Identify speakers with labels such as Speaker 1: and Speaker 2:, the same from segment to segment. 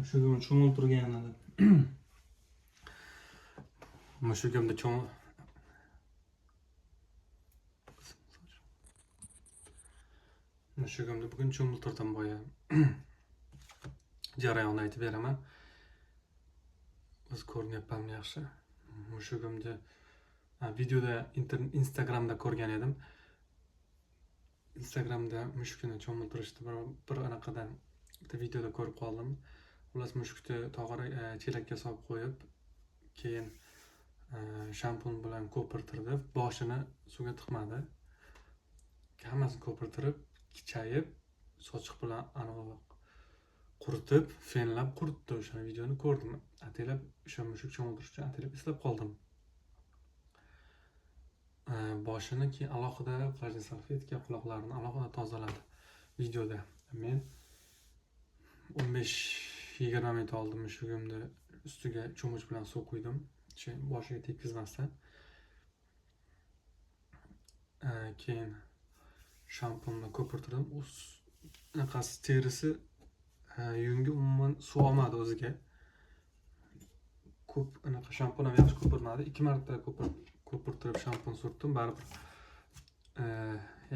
Speaker 1: Mushugim cho'miltirgan edi. Mushugimni Mushugimni bugun cho'miltirdim boya. Jarayonni aytib beraman. O'z ko'rinyapmanmi yaxshi? Mushugimni videoda Instagramda ko'rgan edim. Instagramda mushukni cho'miltirishni bir anaqadan bitta videoda ko'rib qoldim. Xullas mushukni tog'ora chelakka solib qo'yib, keyin shampun bilan ko'pirtirib, boshini suvga tiqmadi. Hammasini ko'pirtirib, kichayib, sochiq bilan quritib, fenlab quritdi. O'sha videoni ko'rdim. Ataylab o'sha mushuk cho'miltirish uchun ataylab eslab qoldim. Boshini keyin alohida plastik salfetka, quloqlarini alohida tozaladi videoda. Men 15-20 minut oldin mushugimni ustiga cho'mich bilan suv quydim, boshiga tekkizmasdan. Keyin shampunni ko'pirtirdim. Unaqasi terisi yungi umuman suv olmadi o'ziga. Ko'p unaqa shampun ham yaxshi ko'pirmadi. 2 marta ko'pirtirib shampun surtdim, baribir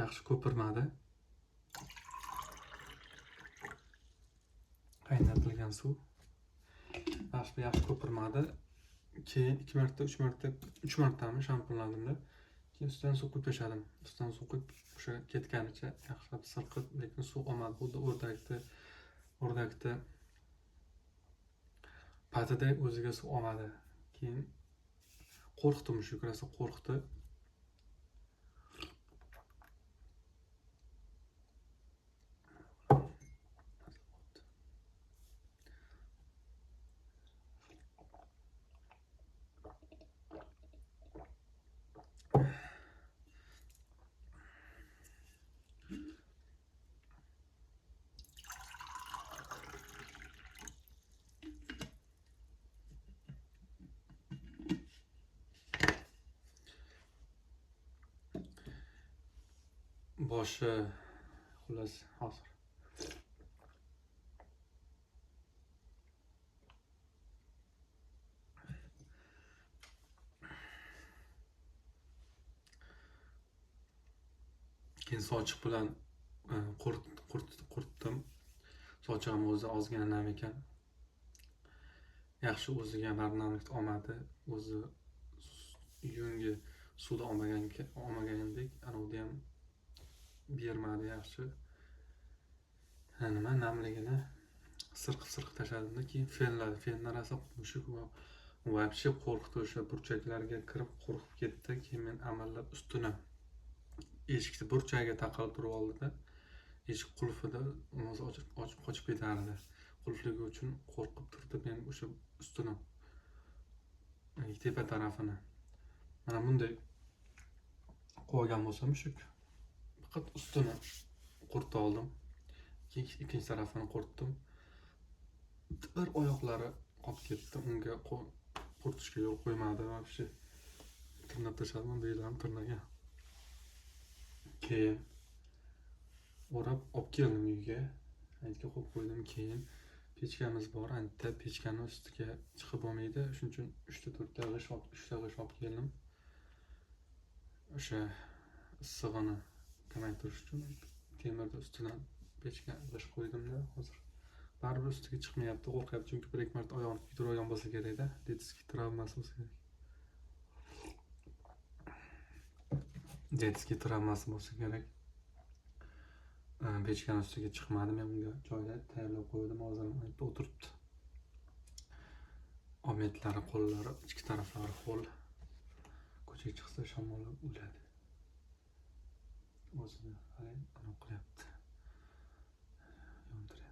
Speaker 1: yaxshi ko'pirmadi. Qaynatilgan suv yaxshi ko'pirmadi. Keyin 2 marta, 3 martami shampunladimda. Keyin ustidan suv quyib tashladim. Ustidan suv quyib o'sha ketganicha yaxshilab silqib, lekin suv olmadi. Xuddi o'rdakda patida o'ziga suv olmadi. Keyin qo'rqdi mushuk, rosa qo'rqdi. Boshi xullas hozir keyin sochiq bilan quritdim. Sochig'im o'zi ozgina nam ekan. Yaxshi o'ziga namlik olmadi. O'zi yungi suvda olmagandek, anavda ham bermadi yaxshi. Nima namligini sirqib tashladimda, keyin fenladi. Fenlar rosa mushuk вообще qo'rqdi, o'sha burchaklarga kirib qo'rqib ketdi. Keyin men amallab ustini eshikni burchagiga taqalib turib oldida, eshik qulfida o'zi ochib qochib ketardi. Qulfligi uchun qo'rqib turdi. Men o'sha ustini tepa tarafini mana bunday qo'ygan bo'lsam mushuk faqat ustini quritib oldim. Ikkinchi tarafini quritdim. Bir oyoqlari qolib ketdi. Unga quritishga yo'l qo'ymadi. Вообще tirnab tashladim, belam tirnagan. Keyin o'rab olib keldim uyga. Aytga qo'yib qo'ydim. Keyin pechkamiz bor. Anta pechkani ustiga chiqib bo'lmaydi. Shuning uchun 3 ta g'ish olib keldim. O'sha issig'ini kamaytirish uchun temirni ustidan pechka g'ish qo'ydimda. Hozir baribir ustiga chiqmayapti, qo'rqyapti, chunki 1-2 marta oyog'ini kuydirib olgan bo'lsa kerak-da. Detskiy travmasi bo'lsa kerak. Detskiy travmasi bo'lsa kerak. Pechkani ustiga chiqmadi. Men unga joyda tayyorlab qo'ydim. Hozir o'tiribdi. Ometlari, qo'llari, ichki taraflari ho'l. Ko'chaga chiqsa shamollab o'ladi. O'zini qarang, qilyapti. Yondiryapti.